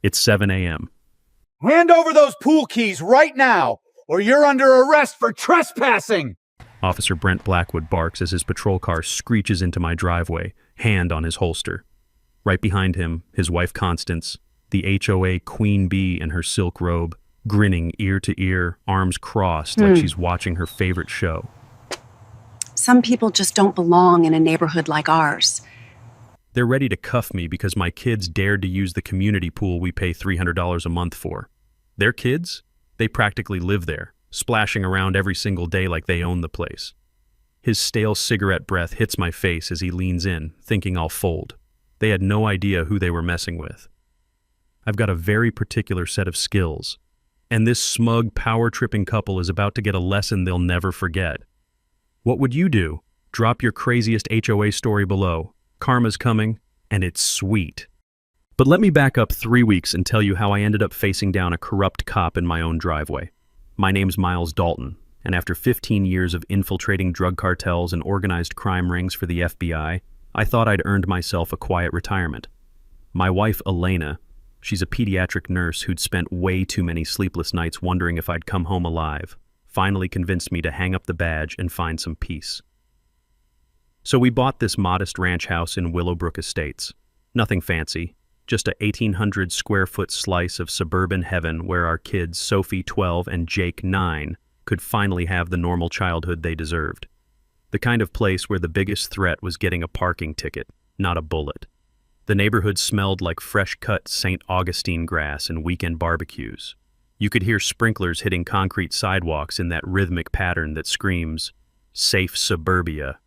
It's 7 a.m. Hand over those pool keys right now, or you're under arrest for trespassing! Officer Brent Blackwood barks as his patrol car screeches into my driveway, hand on his holster. Right behind him, his wife Constance, the HOA queen bee in her silk robe, grinning ear to ear, arms crossed like she's watching her favorite show. Some people just don't belong in a neighborhood like ours. They're ready to cuff me because my kids dared to use the community pool we pay $300 a month for. Their kids? They practically live there, splashing around every single day like they own the place. His stale cigarette breath hits my face as he leans in, thinking I'll fold. They had no idea who they were messing with. I've got a very particular set of skills, and this smug, power-tripping couple is about to get a lesson they'll never forget. What would you do? Drop your craziest HOA story below. Karma's coming, and it's sweet. But let me back up 3 weeks and tell you how I ended up facing down a corrupt cop in my own driveway. My name's Miles Dalton, and after 15 years of infiltrating drug cartels and organized crime rings for the FBI, I thought I'd earned myself a quiet retirement. My wife, Elena, she's a pediatric nurse who'd spent way too many sleepless nights wondering if I'd come home alive, finally convinced me to hang up the badge and find some peace. So we bought this modest ranch house in Willowbrook Estates. Nothing fancy, just a 1,800 square foot slice of suburban heaven where our kids, Sophie, 12, and Jake, 9, could finally have the normal childhood they deserved. The kind of place where the biggest threat was getting a parking ticket, not a bullet. The neighborhood smelled like fresh-cut St. Augustine grass and weekend barbecues. You could hear sprinklers hitting concrete sidewalks in that rhythmic pattern that screams, "Safe suburbia."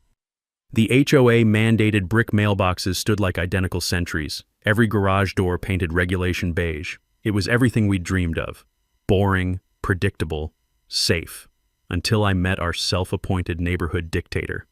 The HOA-mandated brick mailboxes stood like identical sentries, every garage door painted regulation beige. It was everything we'd dreamed of. Boring, predictable, safe. Until I met our self-appointed neighborhood dictator.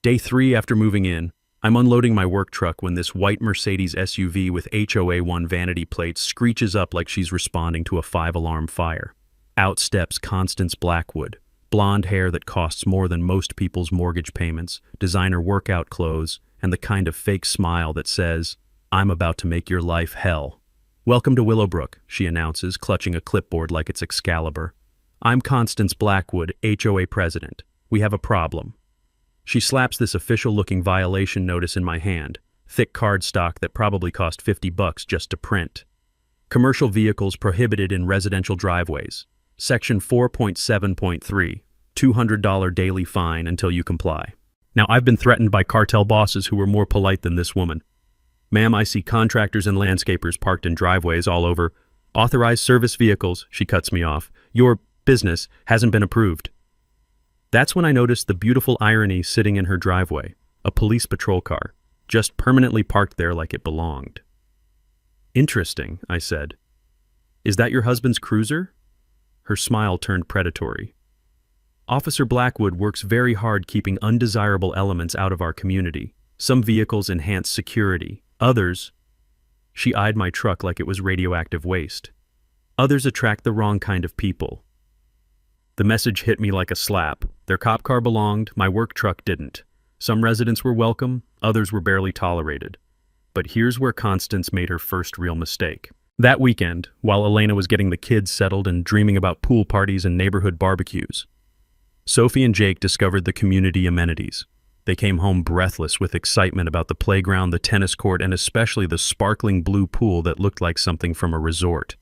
Day 3 after moving in, I'm unloading my work truck when this white Mercedes SUV with HOA1 vanity plates screeches up like she's responding to a 5-alarm fire. Out steps Constance Blackwood, blonde hair that costs more than most people's mortgage payments, designer workout clothes, and the kind of fake smile that says, "I'm about to make your life hell." "Welcome to Willowbrook," she announces, clutching a clipboard like it's Excalibur. "I'm Constance Blackwood, HOA president. We have a problem." She slaps this official-looking violation notice in my hand, thick cardstock that probably cost $50 just to print. Commercial vehicles prohibited in residential driveways. Section 4.7.3, $200 daily fine until you comply. Now, I've been threatened by cartel bosses who were more polite than this woman. "Ma'am, I see contractors and landscapers parked in driveways all over. Authorized service vehicles," she cuts me off. "Your business hasn't been approved." That's when I noticed the beautiful irony sitting in her driveway, a police patrol car, just permanently parked there like it belonged. "Interesting," I said. "Is that your husband's cruiser?" Her smile turned predatory. Officer Blackwood works very hard keeping undesirable elements out of our community. Some vehicles enhance security, others— she eyed my truck like it was radioactive waste. "Others attract the wrong kind of people." The message hit me like a slap. Their cop car belonged, my work truck didn't. Some residents were welcome, others were barely tolerated. But here's where Constance made her first real mistake. That weekend, while Elena was getting the kids settled and dreaming about pool parties and neighborhood barbecues, Sophie and Jake discovered the community amenities. They came home breathless with excitement about the playground, the tennis court, and especially the sparkling blue pool that looked like something from a resort.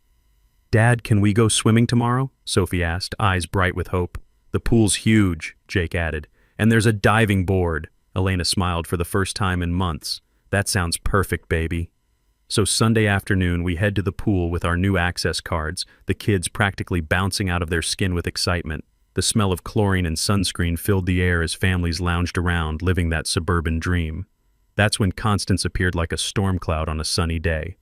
"Dad, can we go swimming tomorrow?" Sophie asked, eyes bright with hope. "The pool's huge," Jake added. "And there's a diving board." Elena smiled for the first time in months. "That sounds perfect, baby." So Sunday afternoon, we head to the pool with our new access cards, the kids practically bouncing out of their skin with excitement. The smell of chlorine and sunscreen filled the air as families lounged around, living that suburban dream. That's when Constance appeared like a storm cloud on a sunny day.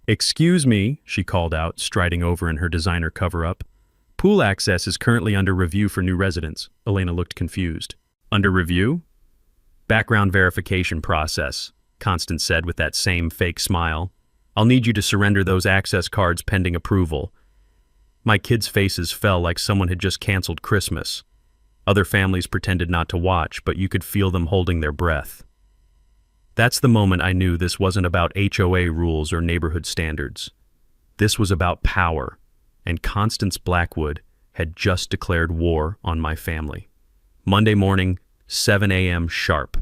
"Excuse me," she called out, striding over in her designer cover-up. "Pool access is currently under review for new residents." Elena looked confused. "Under review?" "Background verification process," Constance said with that same fake smile. "I'll need you to surrender those access cards pending approval." My kids' faces fell like someone had just canceled Christmas. Other families pretended not to watch, but you could feel them holding their breath. That's the moment I knew this wasn't about HOA rules or neighborhood standards. This was about power, and Constance Blackwood had just declared war on my family. Monday morning, 7 a.m. sharp.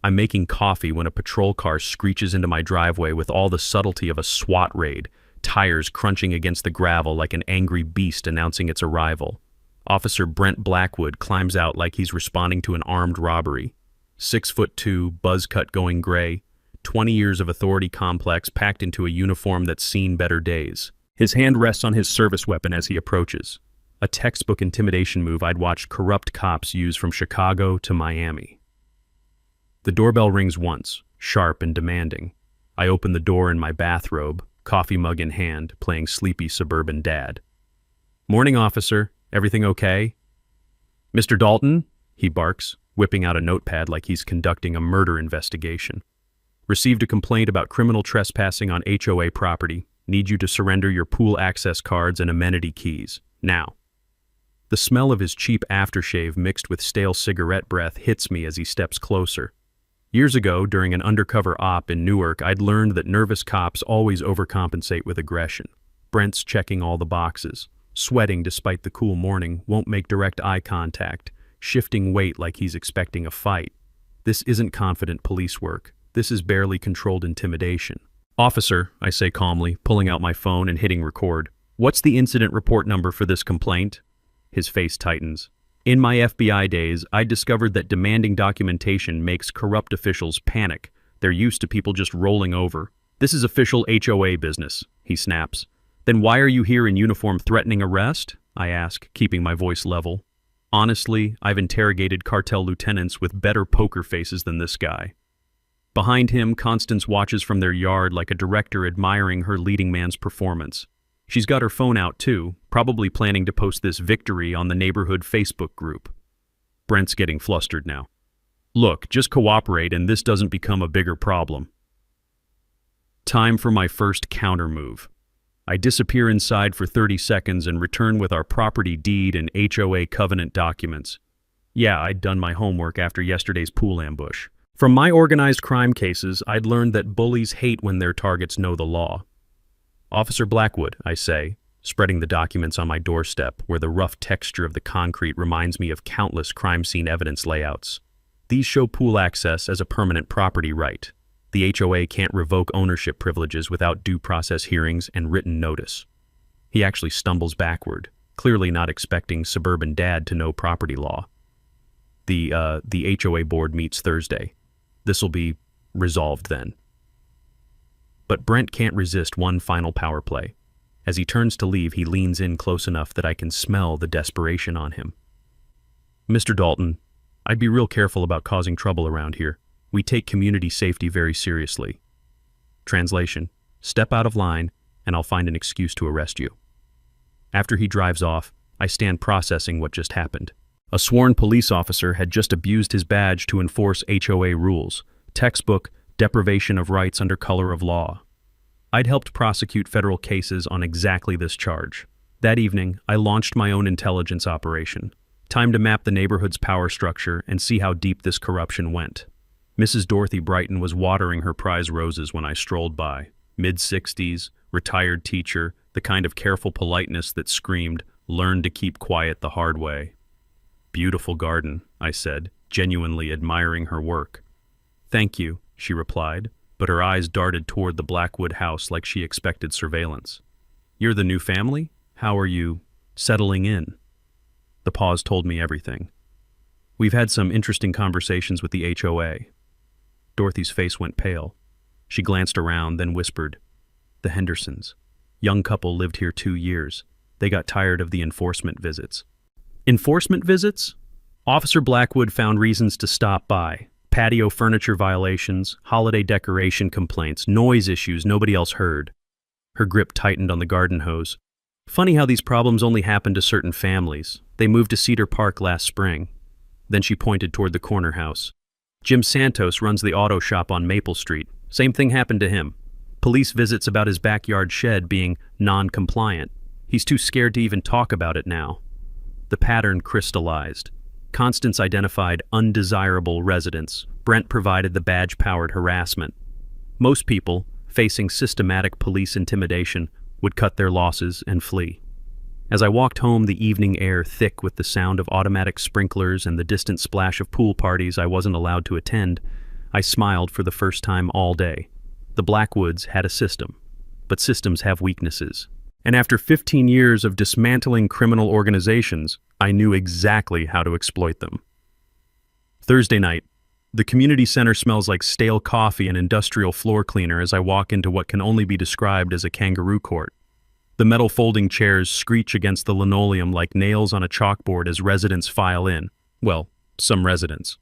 I'm making coffee when a patrol car screeches into my driveway with all the subtlety of a SWAT raid, tires crunching against the gravel like an angry beast announcing its arrival. Officer Brent Blackwood climbs out like he's responding to an armed robbery. 6'2", buzz cut going gray, 20 years of authority complex packed into a uniform that's seen better days. His hand rests on his service weapon as he approaches. A textbook intimidation move I'd watched corrupt cops use from Chicago to Miami. The doorbell rings once, sharp and demanding. I open the door in my bathrobe, coffee mug in hand, playing sleepy suburban dad. "Morning, officer. Everything okay?" "Mr. Dalton?" he barks, whipping out a notepad like he's conducting a murder investigation. "Received a complaint about criminal trespassing on HOA property. Need you to surrender your pool access cards and amenity keys. Now." The smell of his cheap aftershave mixed with stale cigarette breath hits me as he steps closer. Years ago, during an undercover op in Newark, I'd learned that nervous cops always overcompensate with aggression. Brent's checking all the boxes, sweating despite the cool morning, won't make direct eye contact, shifting weight like he's expecting a fight. This isn't confident police work. This is barely controlled intimidation. "Officer," I say calmly, pulling out my phone and hitting record. "What's the incident report number for this complaint?" His face tightens. "In my FBI days, I discovered that demanding documentation makes corrupt officials panic. They're used to people just rolling over. This is official HOA business," he snaps. "Then why are you here in uniform threatening arrest?" I ask, keeping my voice level. Honestly, I've interrogated cartel lieutenants with better poker faces than this guy. Behind him, Constance watches from their yard like a director admiring her leading man's performance. She's got her phone out too, probably planning to post this victory on the neighborhood Facebook group. Brent's getting flustered now. "Look, just cooperate and this doesn't become a bigger problem." Time for my first counter move. I disappear inside for 30 seconds and return with our property deed and HOA covenant documents. Yeah, I'd done my homework after yesterday's pool ambush. From my organized crime cases, I'd learned that bullies hate when their targets know the law. "Officer Blackwood," I say, spreading the documents on my doorstep where the rough texture of the concrete reminds me of countless crime scene evidence layouts. "These show pool access as a permanent property right. The HOA can't revoke ownership privileges without due process hearings and written notice." He actually stumbles backward, clearly not expecting suburban dad to know property law. The HOA board meets Thursday. This'll be resolved then." But Brent can't resist one final power play. As he turns to leave, he leans in close enough that I can smell the desperation on him. "Mr. Dalton, I'd be real careful about causing trouble around here. We take community safety very seriously." Translation: step out of line, and I'll find an excuse to arrest you. After he drives off, I stand processing what just happened. A sworn police officer had just abused his badge to enforce HOA rules. Textbook deprivation of rights under color of law. I'd helped prosecute federal cases on exactly this charge. That evening, I launched my own intelligence operation. Time to map the neighborhood's power structure and see how deep this corruption went. Mrs. Dorothy Brighton was watering her prize roses when I strolled by. Mid-60s, retired teacher, the kind of careful politeness that screamed, "Learn to keep quiet the hard way." "Beautiful garden," I said, genuinely admiring her work. "Thank you," she replied, but her eyes darted toward the Blackwood house like she expected surveillance. "You're the new family? How are you settling in?" The pause told me everything. "We've had some interesting conversations with the HOA. Dorothy's face went pale. She glanced around, then whispered, "The Hendersons. Young couple lived here 2 years. They got tired of the enforcement visits." Enforcement visits? Officer Blackwood found reasons to stop by. Patio furniture violations, holiday decoration complaints, noise issues nobody else heard. Her grip tightened on the garden hose. "Funny how these problems only happen to certain families. They moved to Cedar Park last spring." Then she pointed toward the corner house. "Jim Santos runs the auto shop on Maple Street. Same thing happened to him. Police visits about his backyard shed being non-compliant. He's too scared to even talk about it now." The pattern crystallized. Constance identified undesirable residents. Brent provided the badge-powered harassment. Most people, facing systematic police intimidation, would cut their losses and flee. As I walked home, the evening air thick with the sound of automatic sprinklers and the distant splash of pool parties I wasn't allowed to attend, I smiled for the first time all day. The Blackwoods had a system, but systems have weaknesses. And after 15 years of dismantling criminal organizations, I knew exactly how to exploit them. Thursday night, the community center smells like stale coffee and industrial floor cleaner as I walk into what can only be described as a kangaroo court. The metal folding chairs screech against the linoleum like nails on a chalkboard as residents file in. Well, some residents.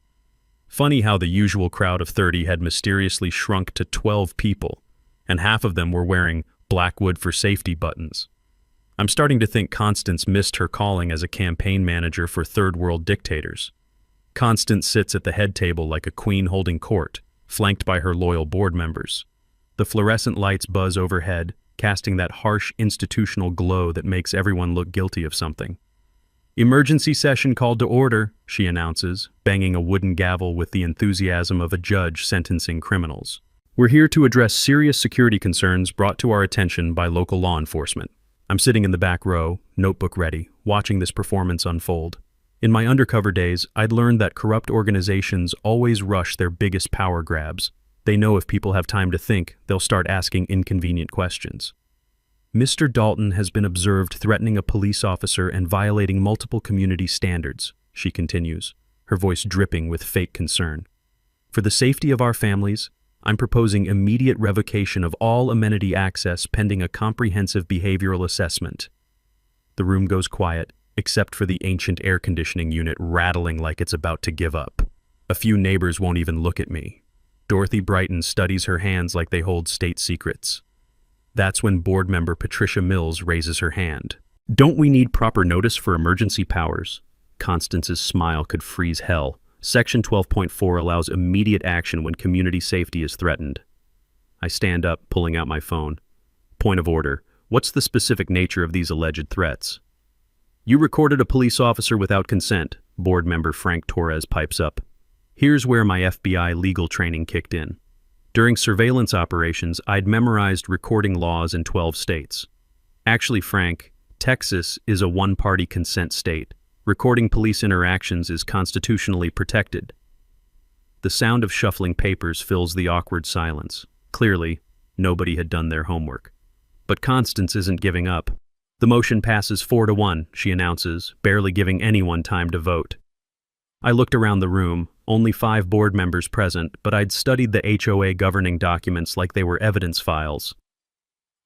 Funny how the usual crowd of 30 had mysteriously shrunk to 12 people, and half of them were wearing Blackwood for safety buttons. I'm starting to think Constance missed her calling as a campaign manager for third world dictators. Constance sits at the head table like a queen holding court, flanked by her loyal board members. The fluorescent lights buzz overhead, casting that harsh institutional glow that makes everyone look guilty of something. "Emergency session called to order," she announces, banging a wooden gavel with the enthusiasm of a judge sentencing criminals. "We're here to address serious security concerns brought to our attention by local law enforcement." I'm sitting in the back row, notebook ready, watching this performance unfold. In my undercover days, I'd learned that corrupt organizations always rush their biggest power grabs. They know if people have time to think, they'll start asking inconvenient questions. "Mr. Dalton has been observed threatening a police officer and violating multiple community standards," she continues, her voice dripping with fake concern. "For the safety of our families, I'm proposing immediate revocation of all amenity access pending a comprehensive behavioral assessment." The room goes quiet, except for the ancient air conditioning unit rattling like it's about to give up. A few neighbors won't even look at me. Dorothy Brighton studies her hands like they hold state secrets. That's when board member Patricia Mills raises her hand. "Don't we need proper notice for emergency powers?" Constance's smile could freeze hell. Section 12.4 allows immediate action when community safety is threatened. I stand up, pulling out my phone. "Point of order. What's the specific nature of these alleged threats?" "You recorded a police officer without consent," board member Frank Torres pipes up. Here's where my FBI legal training kicked in. During surveillance operations, I'd memorized recording laws in 12 states. Actually, Frank, Texas is a one-party consent state. Recording police interactions is constitutionally protected. The sound of shuffling papers fills the awkward silence. Clearly, nobody had done their homework. But Constance isn't giving up. "The motion passes 4-1, she announces, barely giving anyone time to vote. I looked around the room, only 5 board members present, but I'd studied the HOA governing documents like they were evidence files.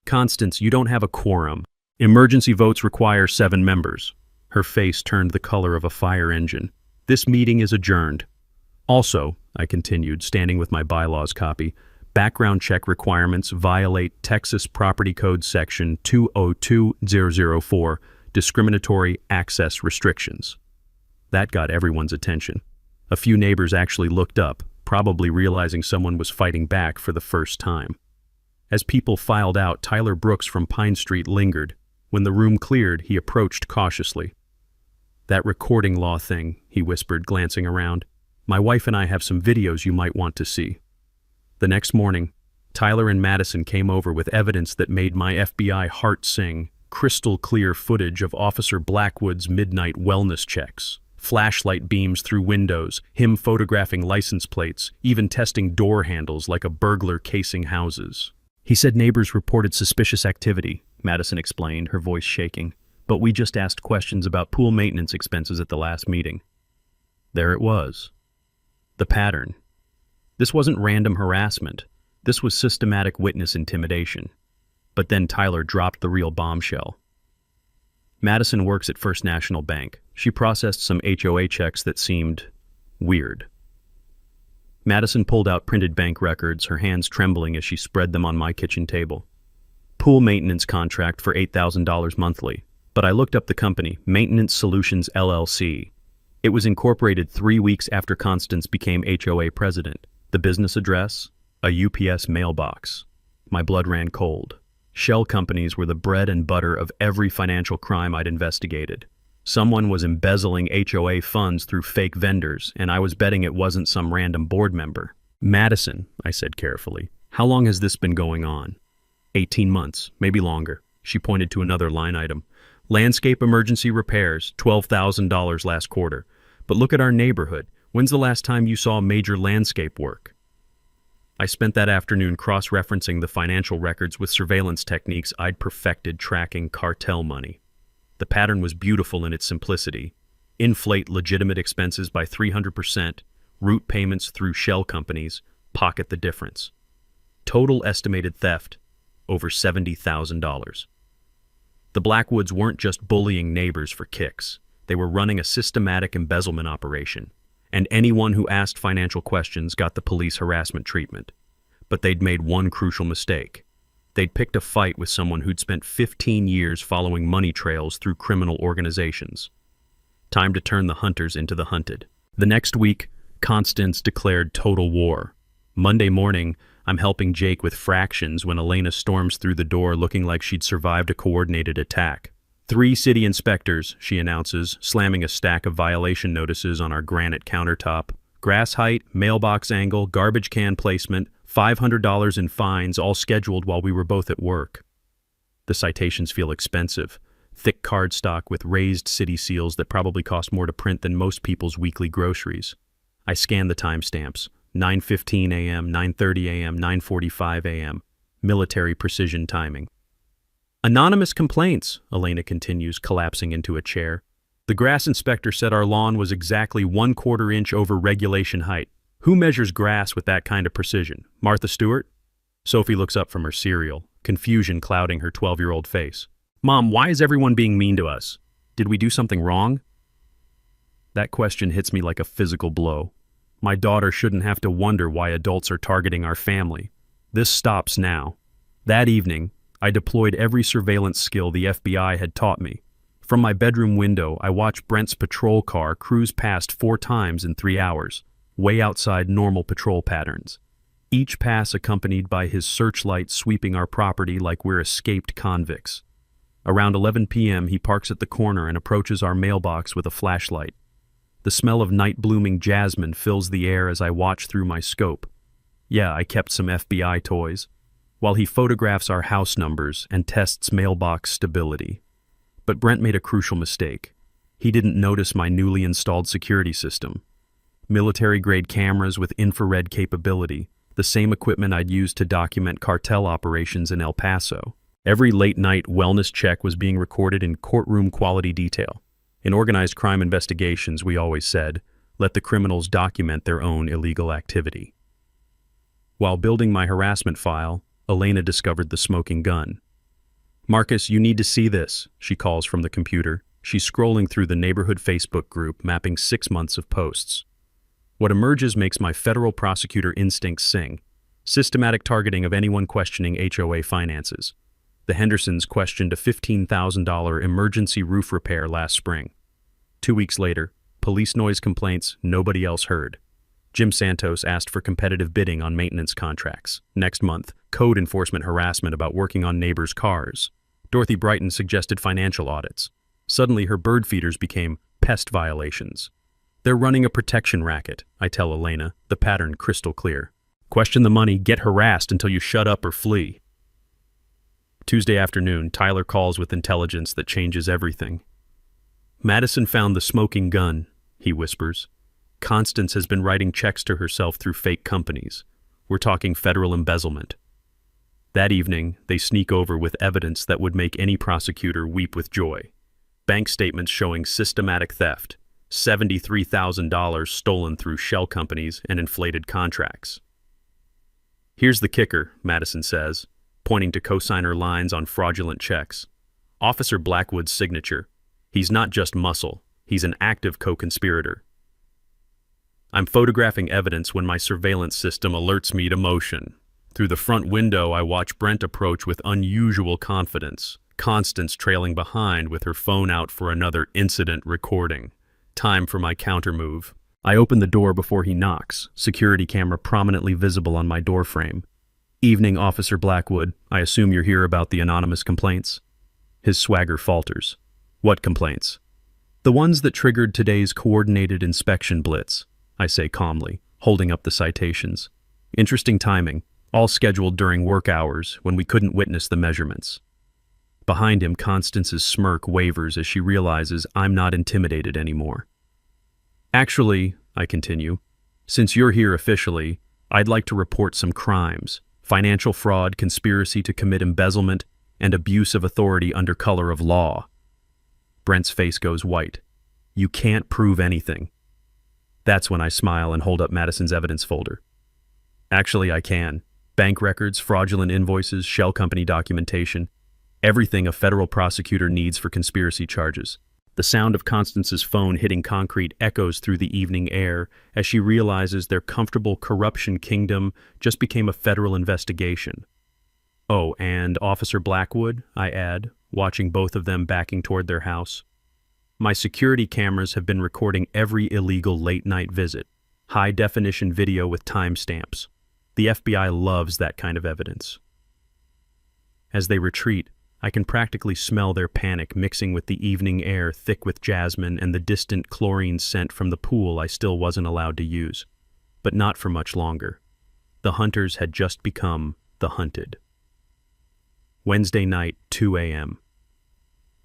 "Constance, you don't have a quorum. Emergency votes require 7 members. Her face turned the color of a fire engine. "This meeting is adjourned." "Also," I continued, standing with my bylaws copy, "background check requirements violate Texas Property Code Section 202004, discriminatory access restrictions." That got everyone's attention. A few neighbors actually looked up, probably realizing someone was fighting back for the first time. As people filed out, Tyler Brooks from Pine Street lingered. When the room cleared, he approached cautiously. "That recording law thing," he whispered, glancing around. "My wife and I have some videos you might want to see." The next morning, Tyler and Madison came over with evidence that made my FBI heart sing. Crystal clear footage of Officer Blackwood's midnight wellness checks. Flashlight beams through windows, him photographing license plates, even testing door handles like a burglar casing houses. "He said neighbors reported suspicious activity," Madison explained, her voice shaking. "But we just asked questions about pool maintenance expenses at the last meeting." There it was. The pattern. This wasn't random harassment. This was systematic witness intimidation. But then Tyler dropped the real bombshell. Madison works at First National Bank. She processed some HOA checks that seemed weird. Madison pulled out printed bank records, her hands trembling as she spread them on my kitchen table. "Pool maintenance contract for $8,000 monthly." But I looked up the company, Maintenance Solutions LLC. It was incorporated 3 weeks after Constance became HOA president. The business address? A UPS mailbox. My blood ran cold. Shell companies were the bread and butter of every financial crime I'd investigated. Someone was embezzling HOA funds through fake vendors, and I was betting it wasn't some random board member. "Madison," I said carefully, "how long has this been going on?" 18 months, maybe longer. She pointed to another line item. Landscape emergency repairs, $12,000 last quarter. But look at our neighborhood. When's the last time you saw major landscape work? I spent that afternoon cross-referencing the financial records with surveillance techniques I'd perfected tracking cartel money. The pattern was beautiful in its simplicity. Inflate legitimate expenses by 300%, route payments through shell companies, pocket the difference. Total estimated theft, over $70,000. The Blackwoods weren't just bullying neighbors for kicks. They were running a systematic embezzlement operation, and anyone who asked financial questions got the police harassment treatment. But they'd made one crucial mistake. They'd picked a fight with someone who'd spent 15 years following money trails through criminal organizations. Time to turn the hunters into the hunted. The next week, Constance declared total war. Monday morning, I'm helping Jake with fractions when Elena storms through the door looking like she'd survived a coordinated attack. 3 city inspectors, she announces, slamming a stack of violation notices on our granite countertop. Grass height, mailbox angle, garbage can placement, $500 in fines, all scheduled while we were both at work. The citations feel expensive. Thick cardstock with raised city seals that probably cost more to print than most people's weekly groceries. I scan the timestamps. 9:15 a.m., 9:30 a.m., 9:45 a.m. Military precision timing. Anonymous complaints, Elena continues, collapsing into a chair. The grass inspector said our lawn was exactly 1/4 inch over regulation height. Who measures grass with that kind of precision? Martha Stewart? Sophie looks up from her cereal, confusion clouding her 12-year-old face. Mom, why is everyone being mean to us? Did we do something wrong? That question hits me like a physical blow. My daughter shouldn't have to wonder why adults are targeting our family. This stops now. That evening, I deployed every surveillance skill the FBI had taught me. From my bedroom window, I watched Brent's patrol car cruise past 4 times in 3 hours, way outside normal patrol patterns. Each pass accompanied by his searchlight sweeping our property like we're escaped convicts. Around 11 p.m., he parks at the corner and approaches our mailbox with a flashlight. The smell of night-blooming jasmine fills the air as I watch through my scope. Yeah, I kept some FBI toys. While he photographs our house numbers and tests mailbox stability. But Brent made a crucial mistake. He didn't notice my newly installed security system. Military-grade cameras with infrared capability, the same equipment I'd used to document cartel operations in El Paso. Every late-night wellness check was being recorded in courtroom-quality detail. In organized crime investigations, we always said, let the criminals document their own illegal activity. While building my harassment file, Elena discovered the smoking gun. Marcus, you need to see this, she calls from the computer. She's scrolling through the neighborhood Facebook group, mapping 6 months of posts. What emerges makes my federal prosecutor instincts sing. Systematic targeting of anyone questioning HOA finances. The Hendersons questioned a $15,000 emergency roof repair last spring. 2 weeks later, police noise complaints nobody else heard. Jim Santos asked for competitive bidding on maintenance contracts. Next month, code enforcement harassment about working on neighbors' cars. Dorothy Brighton suggested financial audits. Suddenly, her bird feeders became pest violations. They're running a protection racket, I tell Elena, the pattern crystal clear. Question the money, get harassed until you shut up or flee. Tuesday afternoon, Tyler calls with intelligence that changes everything. Madison found the smoking gun, he whispers. Constance has been writing checks to herself through fake companies. We're talking federal embezzlement. That evening, they sneak over with evidence that would make any prosecutor weep with joy. Bank statements showing systematic theft, $73,000 stolen through shell companies and inflated contracts. Here's the kicker, Madison says, pointing to cosigner lines on fraudulent checks. Officer Blackwood's signature. He's not just muscle, he's an active co-conspirator. I'm photographing evidence when my surveillance system alerts me to motion. Through the front window, I watch Brent approach with unusual confidence, Constance trailing behind with her phone out for another incident recording. Time for my countermove. I open the door before he knocks, security camera prominently visible on my doorframe. Evening, Officer Blackwood. I assume you're here about the anonymous complaints? His swagger falters. What complaints? The ones that triggered today's coordinated inspection blitz, I say calmly, holding up the citations. Interesting timing, all scheduled during work hours when we couldn't witness the measurements. Behind him, Constance's smirk wavers as she realizes I'm not intimidated anymore. Actually, I continue, since you're here officially, I'd like to report some crimes: financial fraud, conspiracy to commit embezzlement, and abuse of authority under color of law. Brent's face goes white. You can't prove anything. That's when I smile and hold up Madison's evidence folder. Actually, I can. Bank records, fraudulent invoices, shell company documentation, everything a federal prosecutor needs for conspiracy charges. The sound of Constance's phone hitting concrete echoes through the evening air as she realizes their comfortable corruption kingdom just became a federal investigation. Oh, and Officer Blackwood, I add, watching both of them backing toward their house. My security cameras have been recording every illegal late-night visit, high-definition video with timestamps. The FBI loves that kind of evidence. As they retreat, I can practically smell their panic mixing with the evening air thick with jasmine and the distant chlorine scent from the pool I still wasn't allowed to use. But not for much longer. The hunters had just become the hunted. Wednesday night, 2 a.m.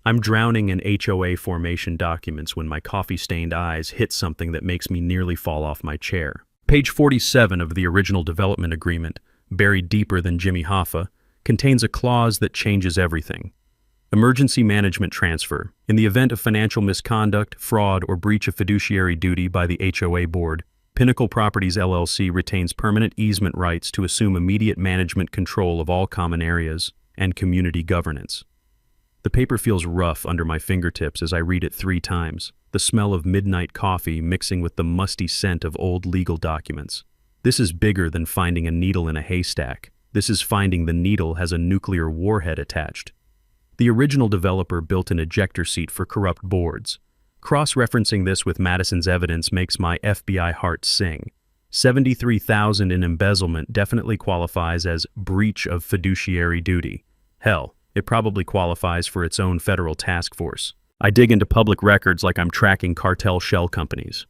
I'm drowning in HOA formation documents when my coffee-stained eyes hit something that makes me nearly fall off my chair. Page 47 of the original development agreement, buried deeper than Jimmy Hoffa, contains a clause that changes everything. Emergency management transfer. In the event of financial misconduct, fraud, or breach of fiduciary duty by the HOA board, Pinnacle Properties LLC retains permanent easement rights to assume immediate management control of all common areas and community governance. The paper feels rough under my fingertips as I read it 3 times, the smell of midnight coffee mixing with the musty scent of old legal documents. This is bigger than finding a needle in a haystack. This is finding the needle has a nuclear warhead attached. The original developer built an ejector seat for corrupt boards. Cross-referencing this with Madison's evidence makes my FBI heart sing. $73,000 in embezzlement definitely qualifies as breach of fiduciary duty. Hell, it probably qualifies for its own federal task force. I dig into public records like I'm tracking cartel shell companies.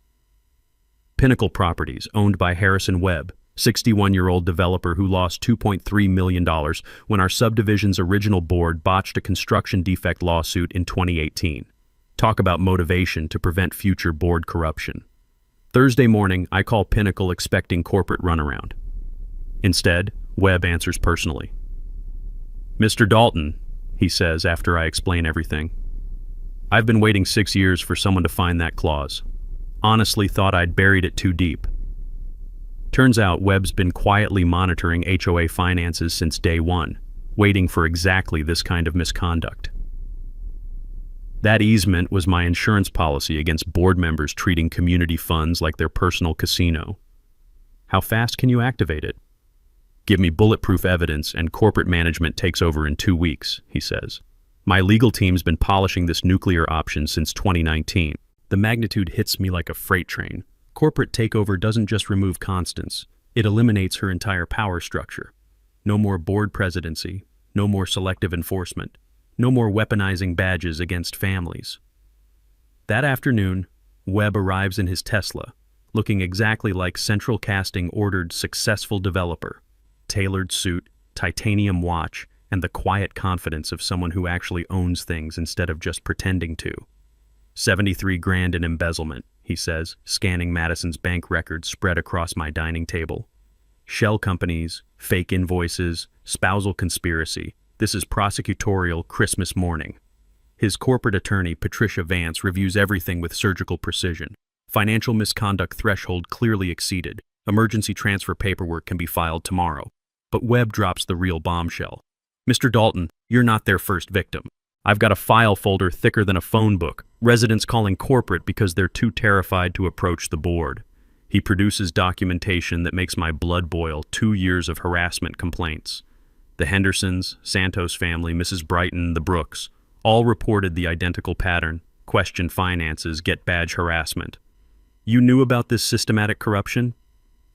Pinnacle Properties, owned by Harrison Webb, 61-year-old developer who lost $2.3 million when our subdivision's original board botched a construction defect lawsuit in 2018. Talk about motivation to prevent future board corruption. Thursday morning, I call Pinnacle expecting corporate runaround. Instead, Webb answers personally. "Mr. Dalton," he says after I explain everything. "I've been waiting 6 years for someone to find that clause. Honestly thought I'd buried it too deep." Turns out Webb's been quietly monitoring HOA finances since day one, waiting for exactly this kind of misconduct. That easement was my insurance policy against board members treating community funds like their personal casino. How fast can you activate it? "Give me bulletproof evidence and corporate management takes over in 2 weeks, he says. My legal team's been polishing this nuclear option since 2019. The magnitude hits me like a freight train. Corporate takeover doesn't just remove Constance, it eliminates her entire power structure. No more board presidency, no more selective enforcement, no more weaponizing badges against families. That afternoon, Webb arrives in his Tesla, looking exactly like Central Casting ordered successful developer. Tailored suit, titanium watch, and the quiet confidence of someone who actually owns things instead of just pretending to. 73 grand in embezzlement, he says, scanning Madison's bank records spread across my dining table. Shell companies, fake invoices, spousal conspiracy. This is prosecutorial Christmas morning. His corporate attorney, Patricia Vance, reviews everything with surgical precision. Financial misconduct threshold clearly exceeded. Emergency transfer paperwork can be filed tomorrow. But Webb drops the real bombshell. "Mr. Dalton, you're not their first victim. I've got a file folder thicker than a phone book. Residents calling corporate because they're too terrified to approach the board." He produces documentation that makes my blood boil. 2 years of harassment complaints. The Hendersons, Santos family, Mrs. Brighton, the Brooks, all reported the identical pattern. Question finances, get badge harassment. "You knew about this systematic corruption?"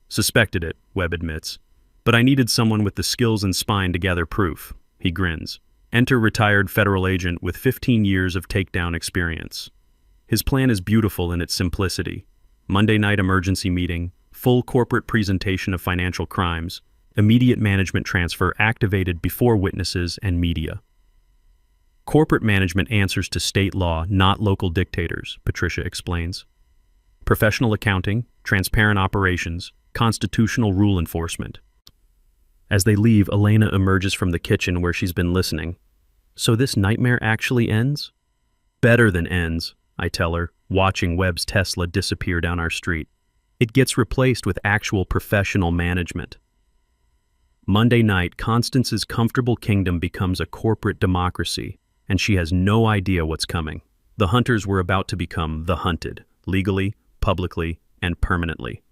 "Suspected it," Webb admits. "But I needed someone with the skills and spine to gather proof." He grins. Enter retired federal agent with 15 years of takedown experience. His plan is beautiful in its simplicity. Monday night emergency meeting, full corporate presentation of financial crimes, immediate management transfer activated before witnesses and media. Corporate management answers to state law, not local dictators, Patricia explains. Professional accounting, transparent operations, constitutional rule enforcement. As they leave, Elena emerges from the kitchen where she's been listening. So this nightmare actually ends? Better than ends, I tell her, watching Webb's Tesla disappear down our street. It gets replaced with actual professional management. Monday night, Constance's comfortable kingdom becomes a corporate democracy, and she has no idea what's coming. The hunters were about to become the hunted, legally, publicly, and permanently.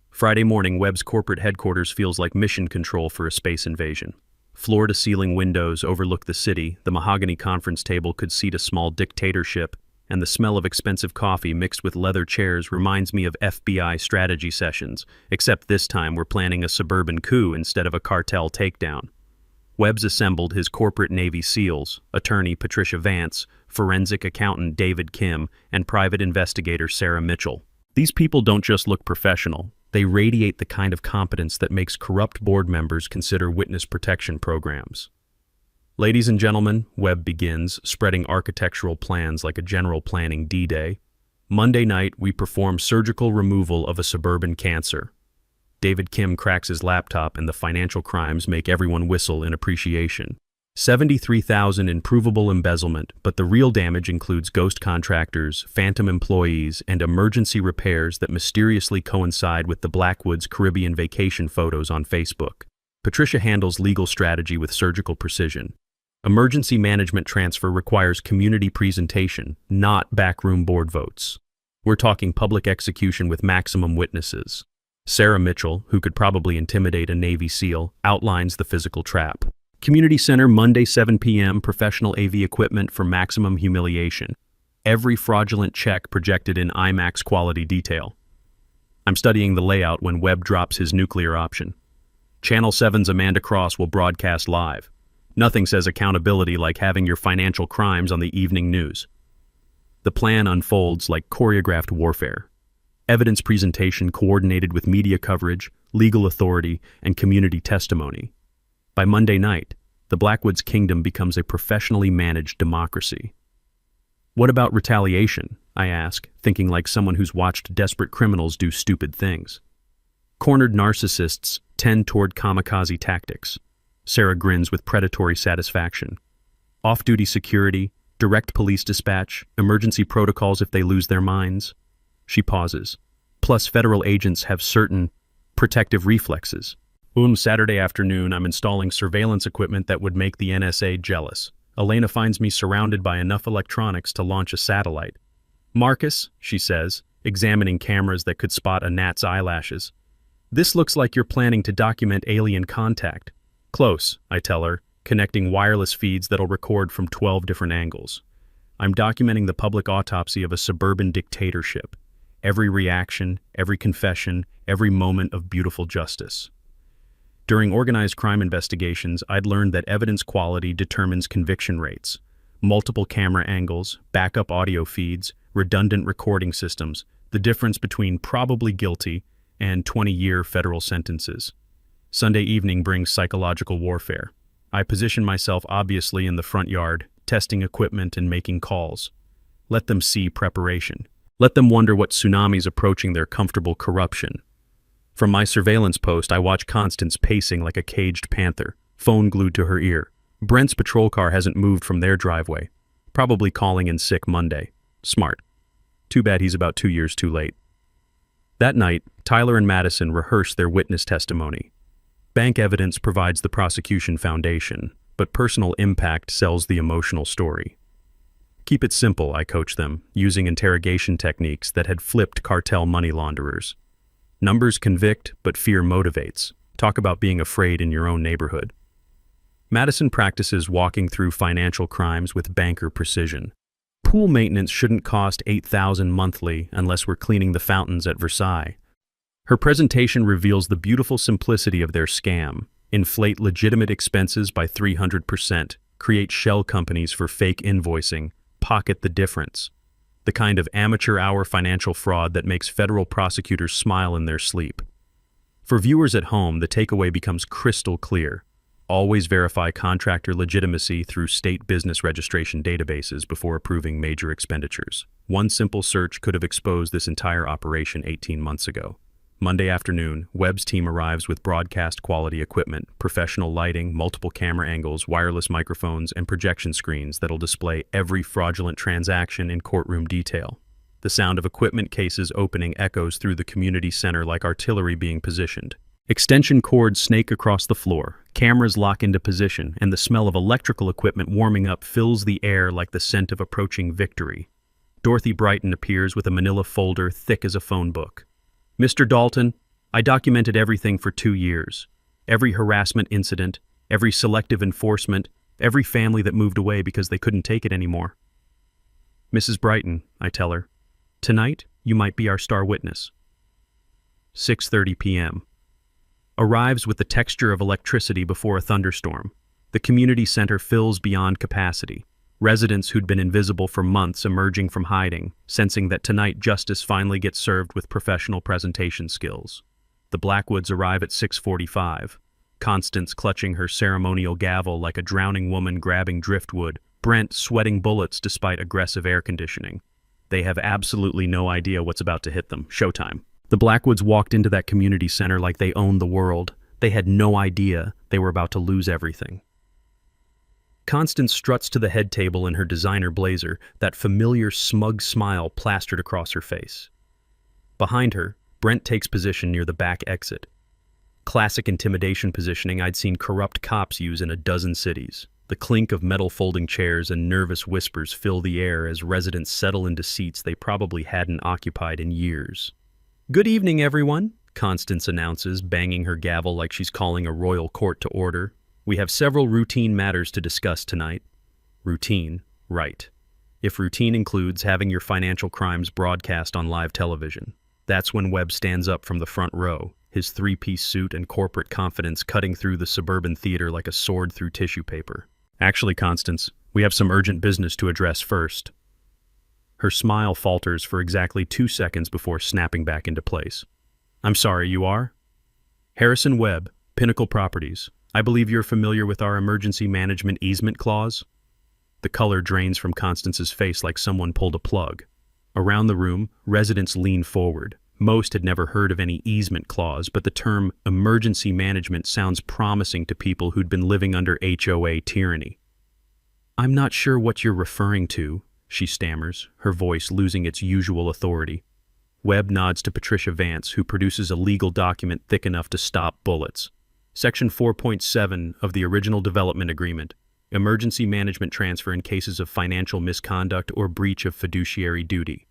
Friday morning, Webb's corporate headquarters feels like mission control for a space invasion. Floor-to-ceiling windows overlook the city, the mahogany conference table could seat a small dictatorship, and the smell of expensive coffee mixed with leather chairs reminds me of FBI strategy sessions, except this time we're planning a suburban coup instead of a cartel takedown. Webb's assembled his corporate Navy SEALs, attorney Patricia Vance, forensic accountant David Kim, and private investigator Sarah Mitchell. These people don't just look professional, they radiate the kind of competence that makes corrupt board members consider witness protection programs. Ladies and gentlemen, Webb begins, spreading architectural plans like a general planning D-Day. Monday night, we perform surgical removal of a suburban cancer. David Kim cracks his laptop and the financial crimes make everyone whistle in appreciation. $73,000 in provable embezzlement, but the real damage includes ghost contractors, phantom employees, and emergency repairs that mysteriously coincide with the Blackwoods Caribbean vacation photos on Facebook. Patricia handles legal strategy with surgical precision. Emergency management transfer requires community presentation, not backroom board votes. We're talking public execution with maximum witnesses. Sarah Mitchell, who could probably intimidate a Navy SEAL, outlines the physical trap. Community Center, Monday 7 p.m., professional AV equipment for maximum humiliation. Every fraudulent check projected in IMAX quality detail. I'm studying the layout when Webb drops his nuclear option. Channel 7's Amanda Cross will broadcast live. Nothing says accountability like having your financial crimes on the evening news. The plan unfolds like choreographed warfare. Evidence presentation coordinated with media coverage, legal authority, and community testimony. By Monday night, the Blackwoods Kingdom becomes a professionally managed democracy. What about retaliation? I ask, thinking like someone who's watched desperate criminals do stupid things. Cornered narcissists tend toward kamikaze tactics. Sarah grins with predatory satisfaction. Off-duty security, direct police dispatch, emergency protocols if they lose their minds. She pauses. Plus, federal agents have certain protective reflexes. Saturday afternoon, I'm installing surveillance equipment that would make the NSA jealous. Elena finds me surrounded by enough electronics to launch a satellite. Marcus, she says, examining cameras that could spot a gnat's eyelashes. This looks like you're planning to document alien contact. Close, I tell her, connecting wireless feeds that'll record from 12 different angles. I'm documenting the public autopsy of a suburban dictatorship. Every reaction, every confession, every moment of beautiful justice. During organized crime investigations, I'd learned that evidence quality determines conviction rates. Multiple camera angles, backup audio feeds, redundant recording systems, the difference between probably guilty and 20-year federal sentences. Sunday evening brings psychological warfare. I position myself obviously in the front yard, testing equipment and making calls. Let them see preparation. Let them wonder what tsunami's approaching their comfortable corruption. From my surveillance post, I watch Constance pacing like a caged panther, phone glued to her ear. Brent's patrol car hasn't moved from their driveway. Probably calling in sick Monday. Smart. Too bad he's about 2 years too late. That night, Tyler and Madison rehearse their witness testimony. Bank evidence provides the prosecution foundation, but personal impact sells the emotional story. Keep it simple, I coach them, using interrogation techniques that had flipped cartel money launderers. Numbers convict, but fear motivates. Talk about being afraid in your own neighborhood. Madison practices walking through financial crimes with banker precision. Pool maintenance shouldn't cost $8,000 monthly unless we're cleaning the fountains at Versailles. Her presentation reveals the beautiful simplicity of their scam. Inflate legitimate expenses by 300%, create shell companies for fake invoicing, pocket the difference. The kind of amateur-hour financial fraud that makes federal prosecutors smile in their sleep. For viewers at home, the takeaway becomes crystal clear. always verify contractor legitimacy through state business registration databases before approving major expenditures. One simple search could have exposed this entire operation 18 months ago. Monday afternoon, Webb's team arrives with broadcast-quality equipment, professional lighting, multiple camera angles, wireless microphones, and projection screens that'll display every fraudulent transaction in courtroom detail. The sound of equipment cases opening echoes through the community center like artillery being positioned. Extension cords snake across the floor, cameras lock into position, and the smell of electrical equipment warming up fills the air like the scent of approaching victory. Dorothy Brighton appears with a manila folder thick as a phone book. Mr. Dalton, I documented everything for 2 years. Every harassment incident, every selective enforcement, every family that moved away because they couldn't take it anymore. Mrs. Brighton, I tell her, tonight you might be our star witness. 6:30 p.m. Arrives with the texture of electricity before a thunderstorm. The community center fills beyond capacity. Residents who'd been invisible for months emerging from hiding, sensing that tonight justice finally gets served with professional presentation skills. The Blackwoods arrive at 6:45. Constance clutching her ceremonial gavel like a drowning woman grabbing driftwood, Brent sweating bullets despite aggressive air conditioning. They have absolutely no idea what's about to hit them. Showtime. The Blackwoods walked into that community center like they owned the world. They had no idea they were about to lose everything. Constance struts to the head table in her designer blazer, that familiar smug smile plastered across her face. Behind her, Brent takes position near the back exit. Classic intimidation positioning I'd seen corrupt cops use in a dozen cities. The clink of metal folding chairs and nervous whispers fill the air as residents settle into seats they probably hadn't occupied in years. "Good evening, everyone," Constance announces, banging her gavel like she's calling a royal court to order. "We have several routine matters to discuss tonight." Routine, right. If routine includes having your financial crimes broadcast on live television. That's when Webb stands up from the front row, his three-piece suit and corporate confidence cutting through the suburban theater like a sword through tissue paper. "Actually, Constance, we have some urgent business to address first." Her smile falters for exactly 2 seconds before snapping back into place. "I'm sorry, you are?" "Harrison Webb, Pinnacle Properties. I believe you're familiar with our emergency management easement clause?" The color drains from Constance's face like someone pulled a plug. Around the room, residents lean forward. Most had never heard of any easement clause, but the term emergency management sounds promising to people who'd been living under HOA tyranny. "I'm not sure what you're referring to," she stammers, her voice losing its usual authority. Webb nods to Patricia Vance, who produces a legal document thick enough to stop bullets. Section 4.7 of the original development agreement, emergency management transfer in cases of financial misconduct or breach of fiduciary duty.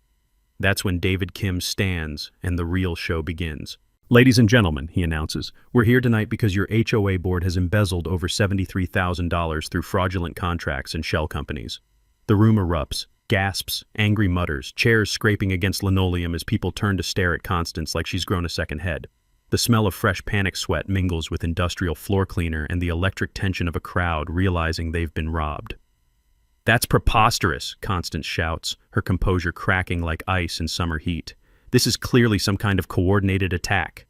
That's when David Kim stands and the real show begins. "Ladies and gentlemen," he announces, "we're here tonight because your HOA board has embezzled over $73,000 through fraudulent contracts and shell companies." The room erupts, gasps, angry mutters, chairs scraping against linoleum as people turn to stare at Constance like she's grown a second head. The smell of fresh panic sweat mingles with industrial floor cleaner and the electric tension of a crowd realizing they've been robbed. "That's preposterous," Constance shouts, her composure cracking like ice in summer heat. "This is clearly some kind of coordinated attack."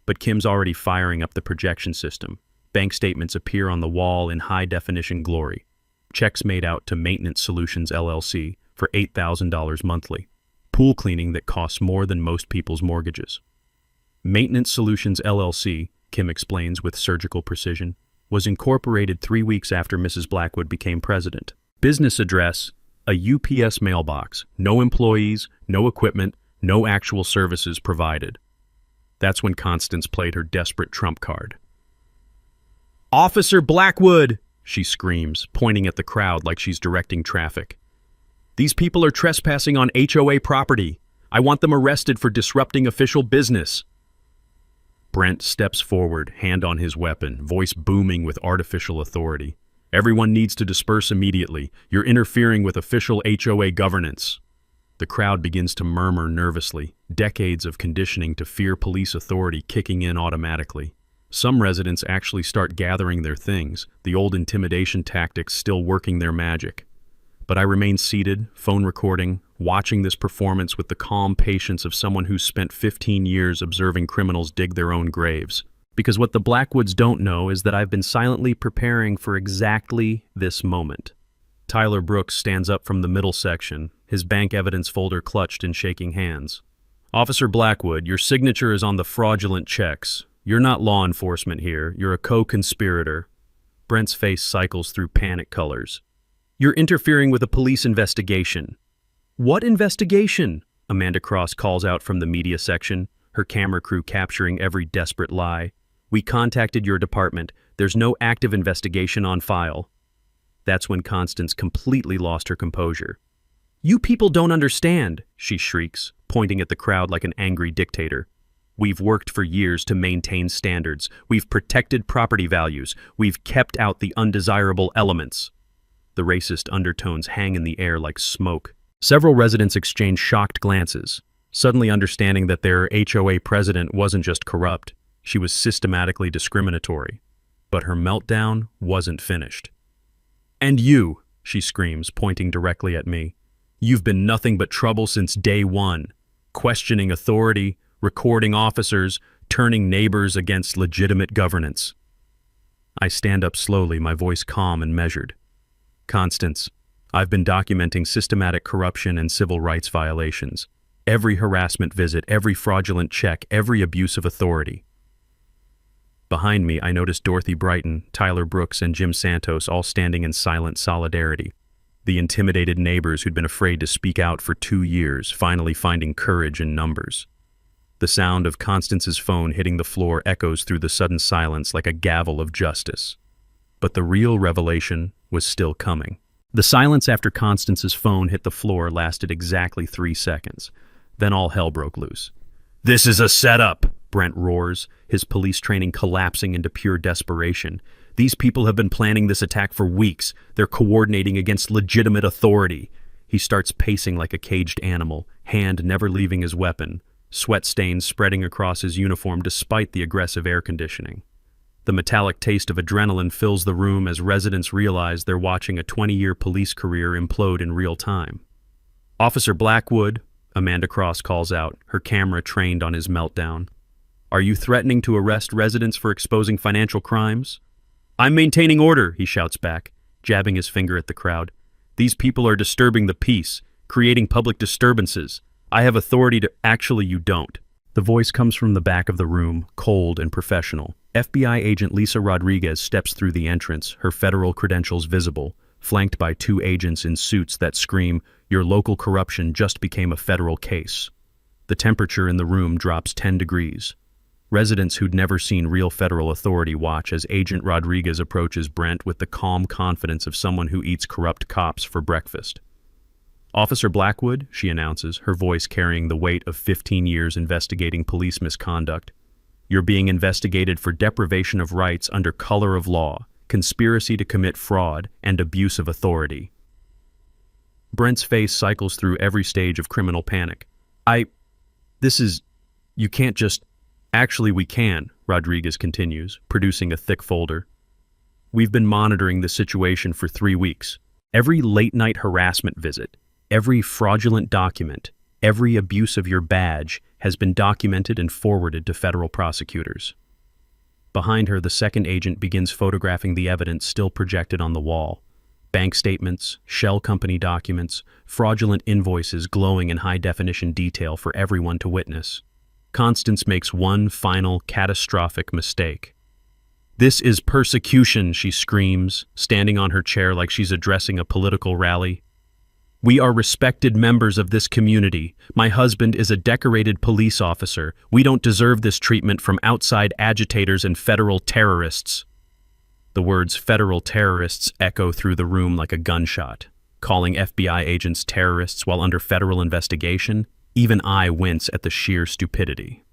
But Kim's already firing up the projection system. Bank statements appear on the wall in high-definition glory. Checks made out to Maintenance Solutions LLC for $8,000 monthly. Pool cleaning that costs more than most people's mortgages. Maintenance Solutions LLC, Kim explains with surgical precision, was incorporated 3 weeks after Mrs. Blackwood became president. Business address, a UPS mailbox, no employees, no equipment, no actual services provided. That's when Constance played her desperate trump card. "Officer Blackwood!" she screams, pointing at the crowd like she's directing traffic. "These people are trespassing on HOA property. I want them arrested for disrupting official business." Brent steps forward, hand on his weapon, voice booming with artificial authority. "Everyone needs to disperse immediately. You're interfering with official HOA governance." The crowd begins to murmur nervously, decades of conditioning to fear police authority kicking in automatically. Some residents actually start gathering their things, the old intimidation tactics still working their magic. But I remain seated, phone recording, watching this performance with the calm patience of someone who's spent 15 years observing criminals dig their own graves. Because what the Blackwoods don't know is that I've been silently preparing for exactly this moment. Tyler Brooks stands up from the middle section, his bank evidence folder clutched in shaking hands. Officer Blackwood, your signature is on the fraudulent checks. You're not law enforcement here. You're a co-conspirator. Brent's face cycles through panic colors. You're interfering with a police investigation. What investigation? Amanda Cross calls out from the media section, her camera crew capturing every desperate lie. We contacted your department. There's no active investigation on file. That's when Constance completely lost her composure. You people don't understand, she shrieks, pointing at the crowd like an angry dictator. We've worked for years to maintain standards. We've protected property values. We've kept out the undesirable elements. The racist undertones hang in the air like smoke. Several residents exchange shocked glances, suddenly understanding that their HOA president wasn't just corrupt, she was systematically discriminatory. But her meltdown wasn't finished. And you, she screams, pointing directly at me. You've been nothing but trouble since day one, questioning authority, recording officers, turning neighbors against legitimate governance. I stand up slowly, my voice calm and measured. Constance, I've been documenting systematic corruption and civil rights violations. Every harassment visit, every fraudulent check, every abuse of authority. Behind me, I noticed Dorothy Brighton, Tyler Brooks, and Jim Santos all standing in silent solidarity. The intimidated neighbors who'd been afraid to speak out for 2 years, finally finding courage in numbers. The sound of Constance's phone hitting the floor echoes through the sudden silence like a gavel of justice. But the real revelation was still coming. The silence after Constance's phone hit the floor lasted exactly 3 seconds. Then all hell broke loose. This is a setup, Brent roars, his police training collapsing into pure desperation. These people have been planning this attack for weeks. They're coordinating against legitimate authority. He starts pacing like a caged animal, hand never leaving his weapon, sweat stains spreading across his uniform despite the aggressive air conditioning. The metallic taste of adrenaline fills the room as residents realize they're watching a 20-year police career implode in real time. Officer Blackwood, Amanda Cross calls out, her camera trained on his meltdown. Are you threatening to arrest residents for exposing financial crimes? I'm maintaining order, he shouts back, jabbing his finger at the crowd. These people are disturbing the peace, creating public disturbances. I have authority to— Actually, you don't. The voice comes from the back of the room, cold and professional. FBI agent Lisa Rodriguez steps through the entrance, her federal credentials visible, flanked by 2 agents in suits that scream, "Your local corruption just became a federal case." The temperature in the room drops 10 degrees. Residents who'd never seen real federal authority watch as Agent Rodriguez approaches Brent with the calm confidence of someone who eats corrupt cops for breakfast. Officer Blackwood, she announces, her voice carrying the weight of 15 years investigating police misconduct. You're being investigated for deprivation of rights under color of law, conspiracy to commit fraud, and abuse of authority. Brent's face cycles through every stage of criminal panic. You can't just— Actually, we can, Rodriguez continues, producing a thick folder. We've been monitoring the situation for 3 weeks. Every late-night harassment visit, every fraudulent document, every abuse of your badge has been documented and forwarded to federal prosecutors. Behind her, the second agent begins photographing the evidence still projected on the wall. Bank statements, shell company documents, fraudulent invoices glowing in high-definition detail for everyone to witness. Constance makes one final, catastrophic mistake. This is persecution, she screams, standing on her chair like she's addressing a political rally. We are respected members of this community. My husband is a decorated police officer. We don't deserve this treatment from outside agitators and federal terrorists. The words federal terrorists echo through the room like a gunshot. Calling FBI agents terrorists while under federal investigation? Even I wince at the sheer stupidity.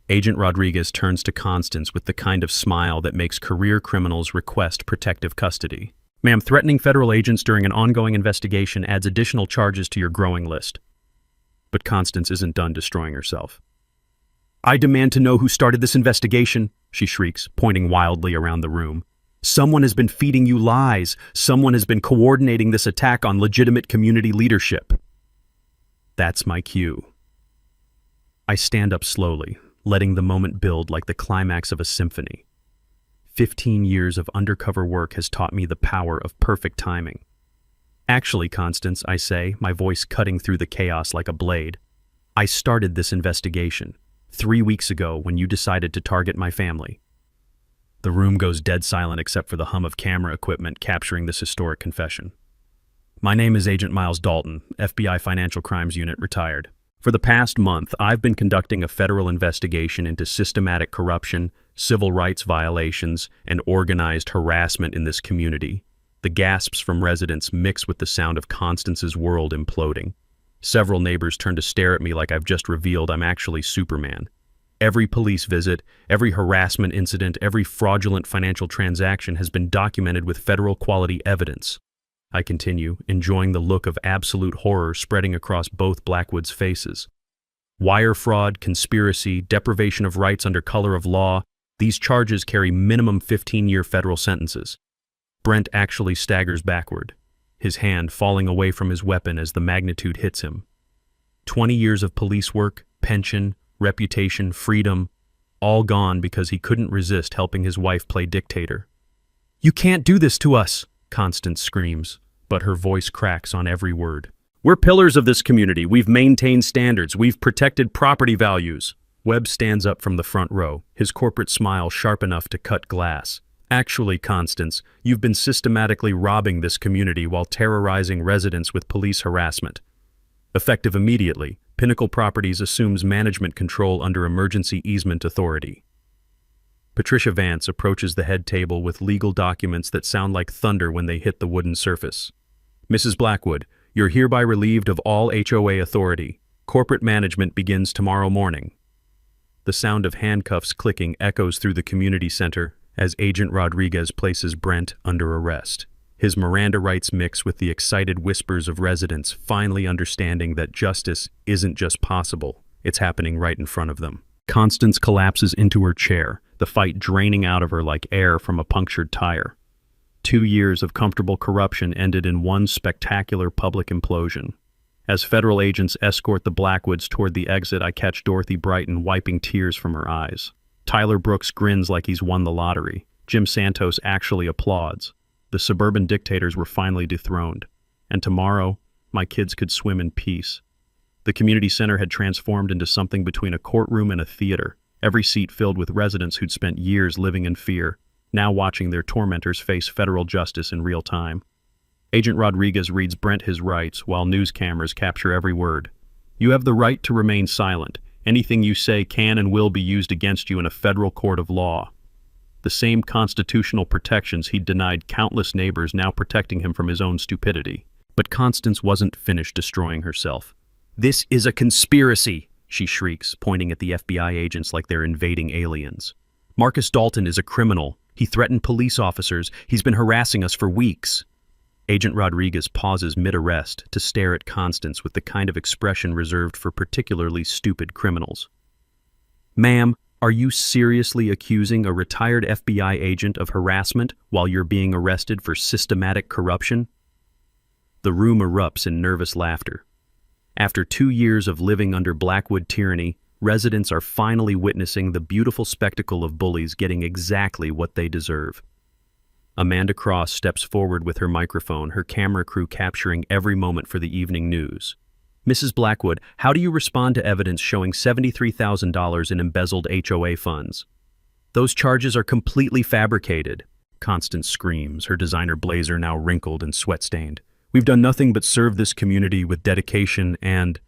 Agent Rodriguez turns to Constance with the kind of smile that makes career criminals request protective custody. Ma'am, threatening federal agents during an ongoing investigation adds additional charges to your growing list. But Constance isn't done destroying herself. I demand to know who started this investigation, she shrieks, pointing wildly around the room. Someone has been feeding you lies. Someone has been coordinating this attack on legitimate community leadership. That's my cue. I stand up slowly, letting the moment build like the climax of a symphony. 15 years of undercover work has taught me the power of perfect timing. Actually, Constance, I say, my voice cutting through the chaos like a blade, I started this investigation 3 weeks ago when you decided to target my family. The room goes dead silent except for the hum of camera equipment capturing this historic confession. My name is Agent Miles Dalton, FBI Financial Crimes Unit, retired. For the past month, I've been conducting a federal investigation into systematic corruption, civil rights violations, and organized harassment in this community. The gasps from residents mix with the sound of Constance's world imploding. Several neighbors turn to stare at me like I've just revealed I'm actually Superman. Every police visit, every harassment incident, every fraudulent financial transaction has been documented with federal quality evidence. I continue, enjoying the look of absolute horror spreading across both Blackwood's faces. Wire fraud, conspiracy, deprivation of rights under color of law, these charges carry minimum 15-year federal sentences. Brent actually staggers backward, his hand falling away from his weapon as the magnitude hits him. 20 years of police work, pension, reputation, freedom, all gone because he couldn't resist helping his wife play dictator. "You can't do this to us," Constance screams, but her voice cracks on every word. "We're pillars of this community. We've maintained standards. We've protected property values." Webb stands up from the front row, his corporate smile sharp enough to cut glass. "Actually, Constance, you've been systematically robbing this community while terrorizing residents with police harassment. Effective immediately, Pinnacle Properties assumes management control under emergency easement authority." Patricia Vance approaches the head table with legal documents that sound like thunder when they hit the wooden surface. "Mrs. Blackwood, you're hereby relieved of all HOA authority. Corporate management begins tomorrow morning." The sound of handcuffs clicking echoes through the community center as Agent Rodriguez places Brent under arrest. His Miranda rights mix with the excited whispers of residents finally understanding that justice isn't just possible, it's happening right in front of them. Constance collapses into her chair, the fight draining out of her like air from a punctured tire. 2 years of comfortable corruption ended in one spectacular public implosion. As federal agents escort the Blackwoods toward the exit, I catch Dorothy Brighton wiping tears from her eyes. Tyler Brooks grins like he's won the lottery. Jim Santos actually applauds. The suburban dictators were finally dethroned. And tomorrow, my kids could swim in peace. The community center had transformed into something between a courtroom and a theater, every seat filled with residents who'd spent years living in fear, now watching their tormentors face federal justice in real time. Agent Rodriguez reads Brent his rights while news cameras capture every word. "You have the right to remain silent. Anything you say can and will be used against you in a federal court of law." The same constitutional protections he'd denied countless neighbors now protecting him from his own stupidity. But Constance wasn't finished destroying herself. "This is a conspiracy," she shrieks, pointing at the FBI agents like they're invading aliens. "Marcus Dalton is a criminal. He threatened police officers. He's been harassing us for weeks." Agent Rodriguez pauses mid-arrest to stare at Constance with the kind of expression reserved for particularly stupid criminals. "Ma'am, are you seriously accusing a retired FBI agent of harassment while you're being arrested for systematic corruption?" The room erupts in nervous laughter. After 2 years of living under Blackwood tyranny, residents are finally witnessing the beautiful spectacle of bullies getting exactly what they deserve. Amanda Cross steps forward with her microphone, her camera crew capturing every moment for the evening news. "Mrs. Blackwood, how do you respond to evidence showing $73,000 in embezzled HOA funds?" "Those charges are completely fabricated," Constance screams, her designer blazer now wrinkled and sweat-stained. "We've done nothing but serve this community with dedication and—"